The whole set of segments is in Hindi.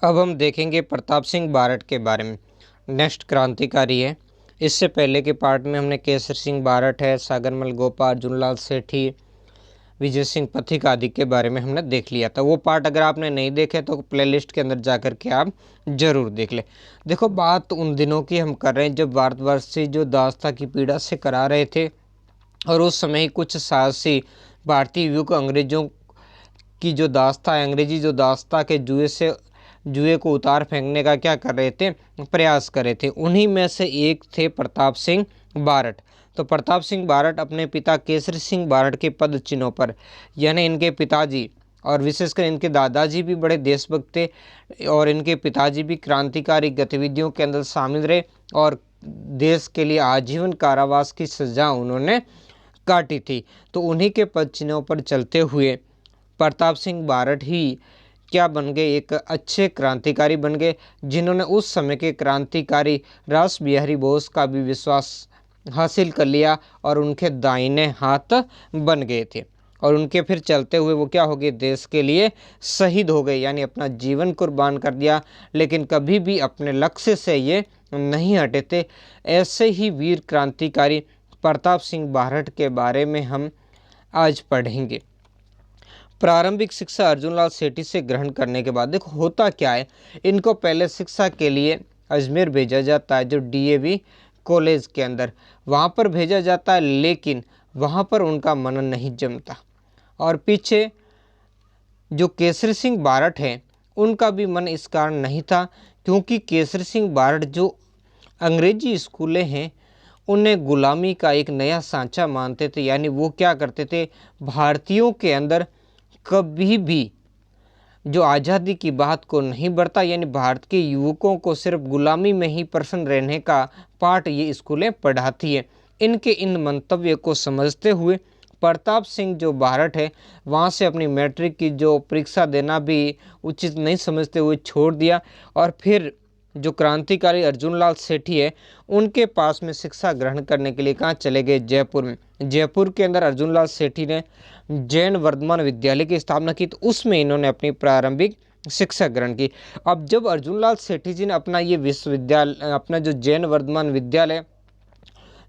अब हम देखेंगे प्रताप सिंह बारठ के बारे में। नेक्स्ट क्रांतिकारी है। इससे पहले के पार्ट में हमने केसर सिंह बारठ है, सागरमल गोपा, अर्जुनलाल सेठी, विजय सिंह पथिक आदि के बारे में हमने देख लिया था। वो पार्ट अगर आपने नहीं देखे तो प्लेलिस्ट के अंदर जाकर के आप जरूर देख ले। देखो, बात उन दिनों की हम कर रहे हैं जब भारतवर्ष से जो दासता की पीड़ा से करा रहे थे, और उस समय ही कुछ साहसी भारतीय युवक अंग्रेजों की जो दास्ता है, अंग्रेजी जो दास्ता के जुए को उतार फेंकने का क्या कर रहे थे, प्रयास कर रहे थे। उन्हीं में से एक थे प्रताप सिंह बारठ। तो प्रताप सिंह बारठ अपने पिता केसरी सिंह बारठ के पद चिन्हों पर, यानी इनके पिताजी और विशेषकर इनके दादाजी भी बड़े देशभक्त थे, और इनके पिताजी भी क्रांतिकारी गतिविधियों के अंदर शामिल रहे, और देश के लिए आजीवन कारावास की सजा उन्होंने काटी थी। तो उन्हीं के पद चिन्हों पर चलते हुए प्रताप सिंह बारठ ही क्या बन गए, एक अच्छे क्रांतिकारी बन गए, जिन्होंने उस समय के क्रांतिकारी रास बिहारी बोस का भी विश्वास हासिल कर लिया और उनके दाहिने हाथ बन गए थे। और उनके फिर चलते हुए वो क्या हो गए, देश के लिए शहीद हो गए, यानी अपना जीवन कुर्बान कर दिया, लेकिन कभी भी अपने लक्ष्य से ये नहीं हटे थे। ऐसे ही वीर क्रांतिकारी प्रताप सिंह बारठ के बारे में हम आज पढ़ेंगे। प्रारंभिक शिक्षा अर्जुनलाल सेठी से ग्रहण करने के बाद देखो होता क्या है, इनको पहले शिक्षा के लिए अजमेर भेजा जाता है, जो डीएवी कॉलेज के अंदर, वहाँ पर भेजा जाता है, लेकिन वहाँ पर उनका मनन नहीं जमता। और पीछे जो केसरी सिंह बारठ हैं, उनका भी मन इस कारण नहीं था, क्योंकि केसरी सिंह बारठ जो अंग्रेजी स्कूलें हैं उन्हें गुलामी का एक नया सांचा मानते थे। यानी वो क्या करते थे, भारतीयों के अंदर कभी भी जो आज़ादी की बात को नहीं बढ़ता, यानी भारत के युवकों को सिर्फ गुलामी में ही प्रसन्न रहने का पाठ ये स्कूलें पढ़ाती है। इनके इन मंतव्य को समझते हुए प्रताप सिंह जो बारठ है, वहाँ से अपनी मैट्रिक की जो परीक्षा देना भी उचित नहीं समझते हुए छोड़ दिया, और फिर जो क्रांतिकारी अर्जुनलाल सेठी है उनके पास में शिक्षा ग्रहण करने के लिए कहाँ चले गए, जयपुर में। जयपुर के अंदर अर्जुनलाल सेठी ने जैन वर्धमान विद्यालय की स्थापना की, तो उसमें इन्होंने अपनी प्रारंभिक शिक्षा ग्रहण की। अब जब अर्जुनलाल सेठी जी ने अपना ये विश्वविद्यालय, अपना जो जैन वर्धमान विद्यालय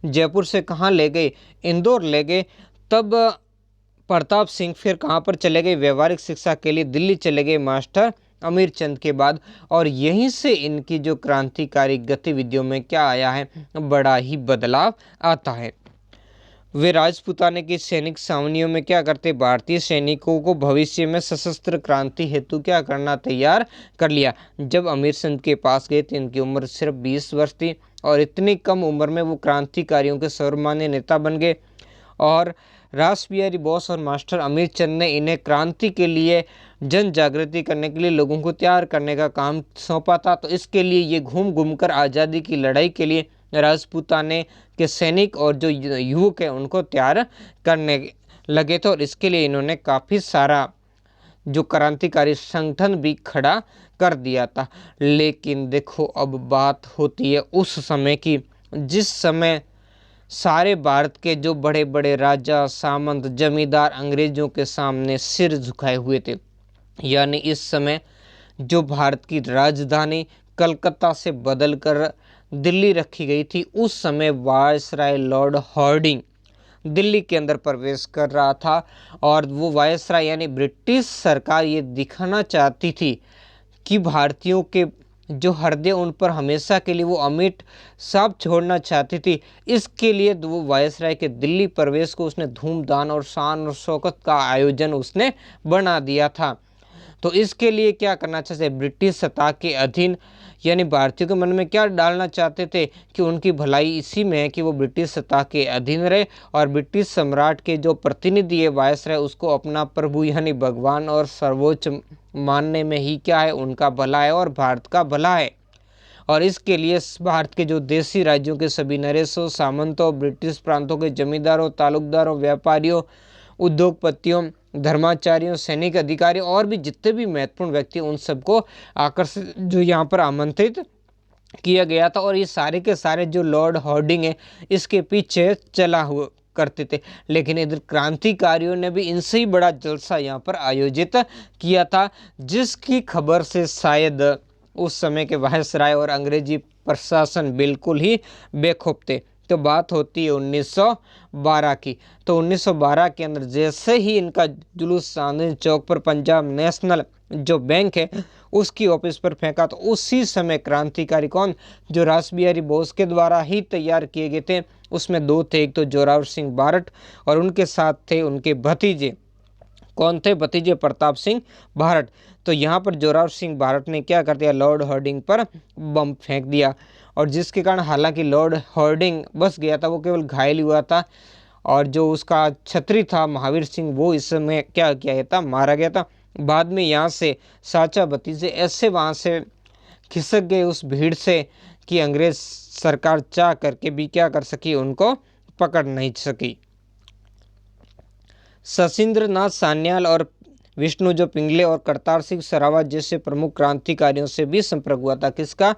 जयपुर से कहाँ ले गए, इंदौर ले गए, तब प्रताप सिंह फिर कहाँ पर चले गए, व्यवहारिक शिक्षा के लिए दिल्ली चले गए मास्टर अमीर चंद के बाद। और यहीं से इनकी जो क्रांतिकारी गतिविधियों में क्या आया है, बड़ा ही बदलाव आता है। वे राजपूताने की सैनिक छावनियों में क्या करते, भारतीय सैनिकों को भविष्य में सशस्त्र क्रांति हेतु क्या करना तैयार कर लिया। जब अमीर चंद के पास गए थे, इनकी उम्र सिर्फ 20 वर्ष थी, और इतनी कम उम्र में वो क्रांतिकारियों के सर्वमान्य नेता बन गए। और रास बिहारी बोस और मास्टर अमीर चंद ने इन्हें क्रांति के लिए जन जागृति करने के लिए लोगों को तैयार करने का काम सौंपा था। तो इसके लिए ये घूम घूम कर आज़ादी की लड़ाई के लिए राजपूताने के सैनिक और जो युवक हैं उनको तैयार करने लगे थे, और इसके लिए इन्होंने काफ़ी सारा जो क्रांतिकारी संगठन भी खड़ा कर दिया था। लेकिन देखो, अब बात होती है उस समय की, जिस समय सारे भारत के जो बड़े बड़े राजा, सामंत, जमींदार अंग्रेजों के सामने सिर झुकाए हुए थे। यानी इस समय जो भारत की राजधानी कलकत्ता से बदलकर दिल्ली रखी गई थी, उस समय वायसराय लॉर्ड हॉर्डिंग दिल्ली के अंदर प्रवेश कर रहा था। और वो वायसराय यानी ब्रिटिश सरकार ये दिखाना चाहती थी कि भारतीयों के जो हृदय उन पर हमेशा के लिए वो अमिट साब छोड़ना चाहती थी। इसके लिए वो वायसराय के दिल्ली प्रवेश को उसने धूमधाम और शान और शौकत का आयोजन उसने बना दिया था। तो इसके लिए क्या करना चाहते, ब्रिटिश सत्ता के अधीन, यानी भारतीयों के मन में क्या डालना चाहते थे कि उनकी भलाई इसी में है कि वो ब्रिटिश सत्ता के अधीन रहे, और ब्रिटिश सम्राट के जो प्रतिनिधि है वायसराय, उसको अपना प्रभु यानी भगवान और सर्वोच्च मानने में ही क्या है, उनका भला है और भारत का भला है। और इसके लिए भारत के जो देशी राज्यों के सभी नरेशों, सामंतों, ब्रिटिश प्रांतों के जमींदारों, तालुकदारों, व्यापारियों, उद्योगपतियों, धर्माचार्यों, सैनिक अधिकारी और भी जितने भी महत्वपूर्ण व्यक्ति, उन सबको आकर्षित जो यहाँ पर आमंत्रित किया गया था। और ये सारे के सारे जो लॉर्ड हॉर्डिंग है, इसके पीछे चला हुआ करते थे। लेकिन इधर क्रांतिकारियों ने भी इनसे ही बड़ा जलसा यहाँ पर आयोजित किया था, जिसकी खबर से शायद उस समय के वायसराय और अंग्रेजी प्रशासन बिल्कुल ही बेखौफ थे। तो बात होती है 1912 की। तो 1912 के अंदर जैसे ही इनका जुलूस चांदनी चौक पर पंजाब नेशनल जो बैंक है उसकी ऑफिस पर फेंका, तो उसी समय क्रांतिकारी कौन, जो रास बिहारी बोस के द्वारा ही तैयार किए गए थे, उसमें दो थे, एक तो जोरावर सिंह भारत और उनके साथ थे उनके भतीजे। कौन थे? भतीजे प्रताप सिंह भारत। तो यहाँ पर जोरावर सिंह भारत ने क्या कर दिया, लॉर्ड हार्डिंग पर बम फेंक दिया, और जिसके कारण हालांकि लॉर्ड हार्डिंग बच गया था, वो केवल घायल हुआ था, और जो उसका छत्री था महावीर सिंह वो इसमें क्या किया था, मारा गया था। बाद में यहाँ से साचा भतीजे ऐसे वहाँ से खिसक गए उस भीड़ से कि अंग्रेज सरकार चाह करके भी क्या कर सकी, उनको पकड़ नहीं सकी। सशिंद्र नाथ सान्याल और विष्णु जो पिंगले और करतार सिंह सरावत जैसे प्रमुख क्रांतिकारियों से भी संपर्क हुआ था। किसका?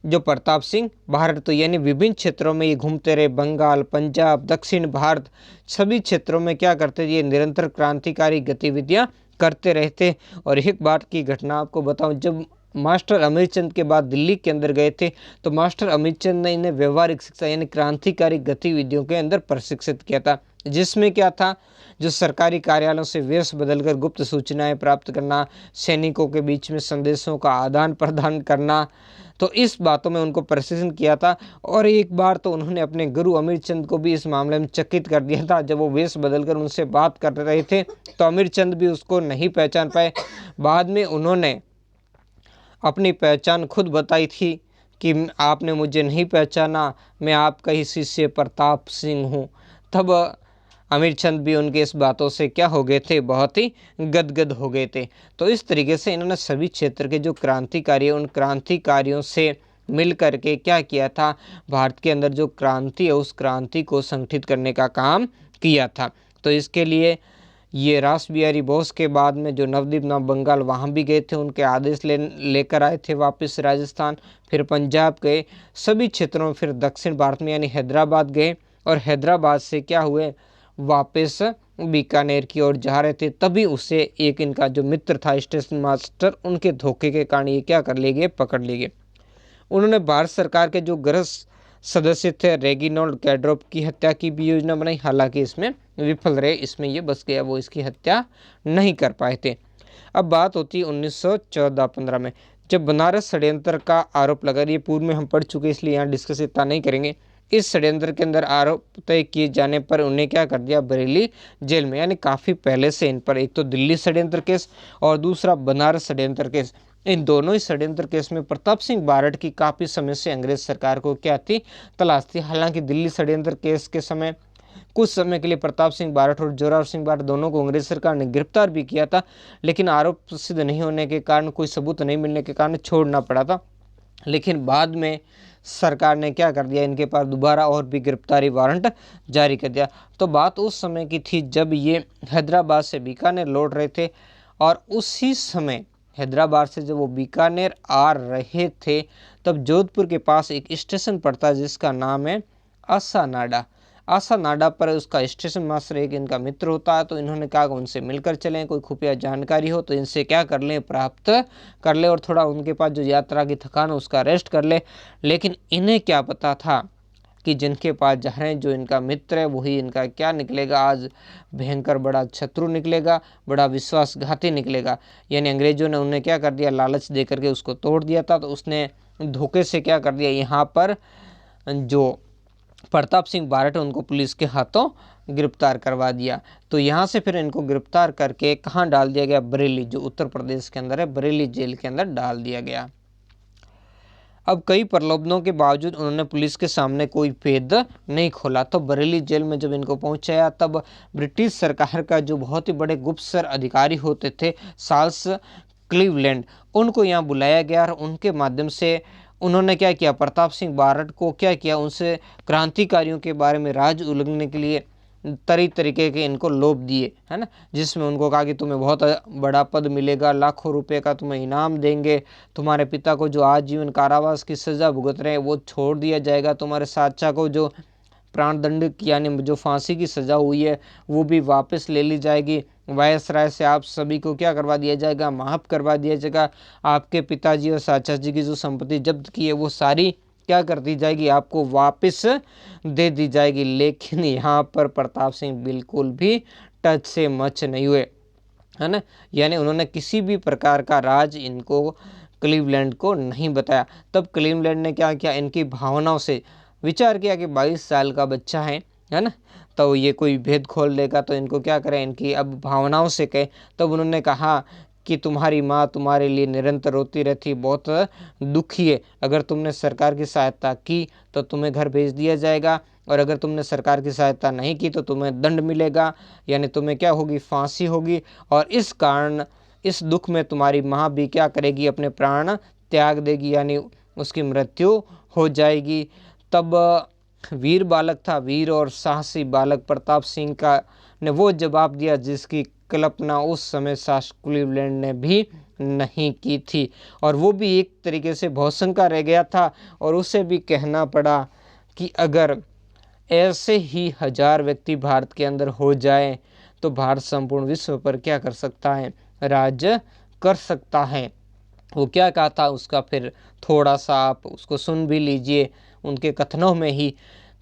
जो प्रताप सिंह भारत। तो यानी विभिन्न क्षेत्रों में ये घूमते रहे, बंगाल, पंजाब, दक्षिण भारत, सभी क्षेत्रों में क्या करते थे, ये निरंतर क्रांतिकारी गतिविधियां करते रहते। और एक बात की घटना आपको बताऊं, जब मास्टर अमीरचंद के बाद दिल्ली के अंदर गए थे, तो मास्टर अमीरचंद ने इन्हें व्यवहारिक शिक्षा यानी क्रांतिकारी गतिविधियों के अंदर प्रशिक्षित किया था, जिसमें क्या था, जो सरकारी कार्यालयों से वेश बदलकर गुप्त सूचनाएं प्राप्त करना, सैनिकों के बीच में संदेशों का आदान प्रदान करना, तो इस बातों में उनको प्रशिक्षण किया था। और एक बार तो उन्होंने अपने गुरु अमीरचंद को भी इस मामले में चकित कर दिया था। जब वो वेश बदलकर उनसे बात कर रहे थे तो अमीरचंद भी उसको नहीं पहचान पाए। बाद में उन्होंने अपनी पहचान खुद बताई थी कि आपने मुझे नहीं पहचाना, मैं आपका ही शिष्य प्रताप सिंह हूँ। तब अमीरचंद भी उनके इस बातों से क्या हो गए थे, बहुत ही गदगद हो गए थे। तो इस तरीके से इन्होंने सभी क्षेत्र के जो क्रांतिकारी उन क्रांतिकारियों से मिल करके क्या किया था, भारत के अंदर जो क्रांति है उस क्रांति को संगठित करने का काम किया था। तो इसके लिए ये रास बिहारी बोस के बाद में जो नवदीप नाम बंगाल वहाँ भी गए थे, उनके आदेश लेकर आए थे वापस राजस्थान, फिर पंजाब गए, सभी क्षेत्रों में, फिर दक्षिण भारत में यानी हैदराबाद गए, और हैदराबाद से क्या हुए, वापस बीकानेर की ओर जा रहे थे। तभी उसे एक इनका जो मित्र था स्टेशन मास्टर, उनके धोखे के कारण ये क्या कर ले गए, पकड़ लिए गए। उन्होंने भारत सरकार के जो गृह सदस्य थे रेगिनोल्ड कैड्रोप की हत्या की भी योजना बनाई, हालांकि इसमें विफल रहे, इसमें ये बच गया, वो इसकी हत्या नहीं कर पाए थे। अब बात होती है 1914-15 में, जब बनारस षड्यंत्र का आरोप लगा। ये पूर्व में हम पढ़ चुके इसलिए यहाँ डिस्कस इतना नहीं करेंगे। इस षड्यंत्र के अंदर आरोप तय किए जाने पर उन्हें क्या कर दिया, बरेली जेल में, यानी काफ़ी पहले से इन पर एक तो दिल्ली षड्यंत्र केस और दूसरा बनारस षड्यंत्र केस, इन दोनों ही षड्यंत्र केस में प्रताप सिंह बारड की काफ़ी समय से अंग्रेज सरकार को क्या थी, तलाश थी। हालांकि दिल्ली षड्यंत्र केस के समय कुछ समय के लिए प्रताप सिंह बारड और जोरावर सिंह बारड दोनों को अंग्रेज सरकार ने गिरफ्तार भी किया था, लेकिन आरोप सिद्ध नहीं होने के कारण, कोई सबूत नहीं मिलने के कारण छोड़ना पड़ा था। लेकिन बाद में सरकार ने क्या कर दिया, इनके पास दोबारा और भी गिरफ्तारी वारंट जारी कर दिया। तो बात उस समय की थी जब ये हैदराबाद से बीकानेर लौट रहे थे, और उसी समय हैदराबाद से जब वो बीकानेर आ रहे थे, तब जोधपुर के पास एक स्टेशन पड़ता है जिसका नाम है आसानाडा। आसानाडा पर उसका स्टेशन मास्टर एक इनका मित्र होता है। तो इन्होंने कहा कि उनसे मिलकर चलें, कोई खुफिया जानकारी हो तो इनसे क्या कर लें, प्राप्त कर ले, और थोड़ा उनके पास जो यात्रा की थकान है उसका रेस्ट कर ले। लेकिन इन्हें क्या पता था कि जिनके पास जा रहे हैं, जो इनका मित्र है, वही इनका क्या निकलेगा, आज भयंकर बड़ा शत्रु निकलेगा, बड़ा विश्वासघाती निकलेगा। यानी अंग्रेजों ने उन्हें क्या कर दिया, लालच दे करके उसको तोड़ दिया था। तो उसने धोखे से क्या कर दिया, यहाँ पर जो प्रताप सिंह बारड उनको पुलिस के हाथों गिरफ्तार करवा दिया। तो यहाँ से फिर इनको गिरफ्तार करके कहाँ डाल दिया गया, बरेली, जो उत्तर प्रदेश के अंदर है, बरेली जेल के अंदर डाल दिया गया। अब कई प्रलोभनों के बावजूद उन्होंने पुलिस के सामने कोई भेद नहीं खोला। तो बरेली जेल में जब इनको पहुंचाया, तब ब्रिटिश सरकार का जो बहुत ही बड़े गुप्तचर अधिकारी होते थे चार्ल्स क्लीवलैंड, उनको यहाँ बुलाया गया, और उनके माध्यम से उन्होंने क्या किया, प्रताप सिंह बारड को क्या किया, उनसे क्रांतिकारियों के बारे में राज उलगने के लिए तरीके के इनको लोभ दिए, है ना, जिसमें उनको कहा कि तुम्हें बहुत बड़ा पद मिलेगा, लाखों रुपए का तुम्हें इनाम देंगे, तुम्हारे पिता को जो आजीवन कारावास की सज़ा भुगत रहे हैं वो छोड़ दिया जाएगा, तुम्हारे चाचा को जो प्राणदंड यानी जो फांसी की सज़ा हुई है वो भी वापस ले ली जाएगी। वायसराय से आप सभी को क्या करवा दिया जाएगा, माफ़ करवा दिया जाएगा। आपके पिताजी और चाचा जी की जो संपत्ति जब्त की है वो सारी क्या कर दी जाएगी, आपको वापस दे दी जाएगी। लेकिन यहाँ पर प्रताप सिंह बिल्कुल भी टच से मच नहीं हुए, है ना। यानी उन्होंने किसी भी प्रकार का राज इनको क्लीवलैंड को नहीं बताया। तब क्लीवलैंड ने क्या किया, इनकी भावनाओं से विचार किया कि 22 साल का बच्चा है ना, तो ये कोई भेद खोल देगा, तो इनको क्या करें, इनकी अब भावनाओं से कहें। तब उन्होंने कहा कि तुम्हारी माँ तुम्हारे लिए निरंतर रोती रहती, बहुत दुखी है। अगर तुमने सरकार की सहायता की तो तुम्हें घर भेज दिया जाएगा, और अगर तुमने सरकार की सहायता नहीं की तो तुम्हें दंड मिलेगा, यानी तुम्हें क्या होगी, फांसी होगी। और इस कारण इस दुख में तुम्हारी माँ भी क्या करेगी, अपने प्राण त्याग देगी, यानी उसकी मृत्यु हो जाएगी। तब वीर बालक था, वीर और साहसी बालक प्रताप सिंह का ने वो जवाब दिया जिसकी कल्पना उस समय शासक क्लीवलैंड ने भी नहीं की थी। और वो भी एक तरीके से भौशंका रह गया था, और उसे भी कहना पड़ा कि अगर ऐसे ही 1000 व्यक्ति भारत के अंदर हो जाए तो भारत संपूर्ण विश्व पर क्या कर सकता है, राज्य कर सकता है। वो क्या कहा था उसका फिर थोड़ा सा आप उसको सुन भी लीजिए उनके कथनों में ही।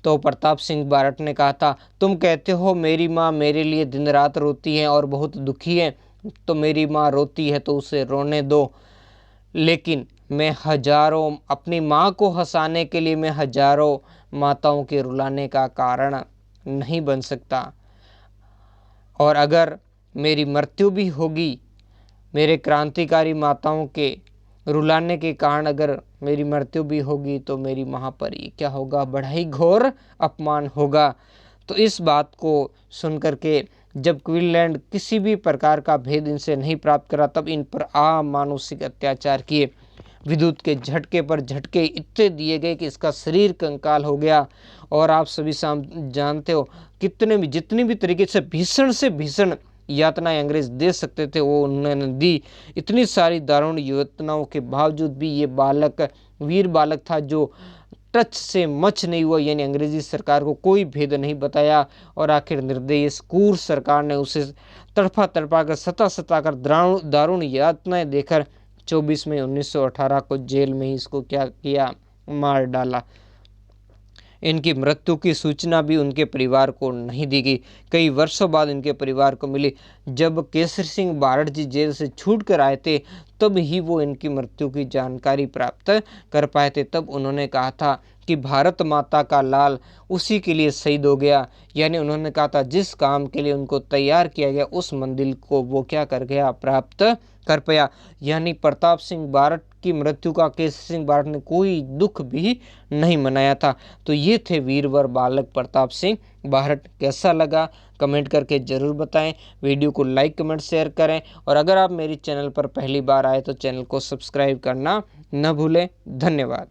तो प्रताप सिंह बारट ने कहा था, तुम कहते हो मेरी माँ मेरे लिए दिन रात रोती है और बहुत दुखी है, तो मेरी माँ रोती है तो उसे रोने दो, लेकिन मैं हजारों अपनी माँ को हंसाने के लिए मैं हजारों माताओं के रुलाने का कारण नहीं बन सकता। और अगर मेरी मृत्यु भी होगी, मेरे क्रांतिकारी माताओं के रुलाने के कारण अगर मेरी मृत्यु भी होगी, तो मेरी माँ पर ये क्या होगा, बड़ा ही घोर अपमान होगा। तो इस बात को सुन करके जब क्लीवलैंड किसी भी प्रकार का भेद इनसे नहीं प्राप्त करा, तब इन पर अमानुषिक अत्याचार किए। विद्युत के झटके पर झटके इतने दिए गए कि इसका शरीर कंकाल हो गया। और आप सभी जानते हो कितने भी जितनी भी तरीके से भीषण यातनाएं अंग्रेज दे सकते थे वो उन्होंने दी। इतनी सारी दारुण यातनाओं के बावजूद भी ये बालक वीर बालक था जो टच से मच नहीं हुआ, यानी अंग्रेजी सरकार को कोई भेद नहीं बताया। और आखिर निर्दयी क्रूर सरकार ने उसे तड़पा तड़पा कर सता कर दारुण यातनाएं देकर 24 मई 1918 को जेल में ही इसको क्या किया, मार डाला। इनकी मृत्यु की सूचना भी उनके परिवार को नहीं दी गई। कई वर्षों बाद इनके परिवार को मिली। जब केसरी सिंह बारट जी जेल से छूट कर आए थे तब ही वो इनकी मृत्यु की जानकारी प्राप्त कर पाए थे। तब उन्होंने कहा था कि भारत माता का लाल उसी के लिए शहीद हो गया। यानी उन्होंने कहा था जिस काम के लिए उनको तैयार किया गया उस मंजिल को वो क्या कर गया, प्राप्त कर पाया। यानी प्रताप सिंह बारट की मृत्यु का केसरी सिंह बारट ने कोई दुख भी नहीं मनाया था। तो ये थे वीरवर बालक प्रताप सिंह बारट। कैसा लगा कमेंट करके ज़रूर बताएं। वीडियो को लाइक कमेंट शेयर करें, और अगर आप मेरी चैनल पर पहली बार आए तो चैनल को सब्सक्राइब करना न भूलें। धन्यवाद।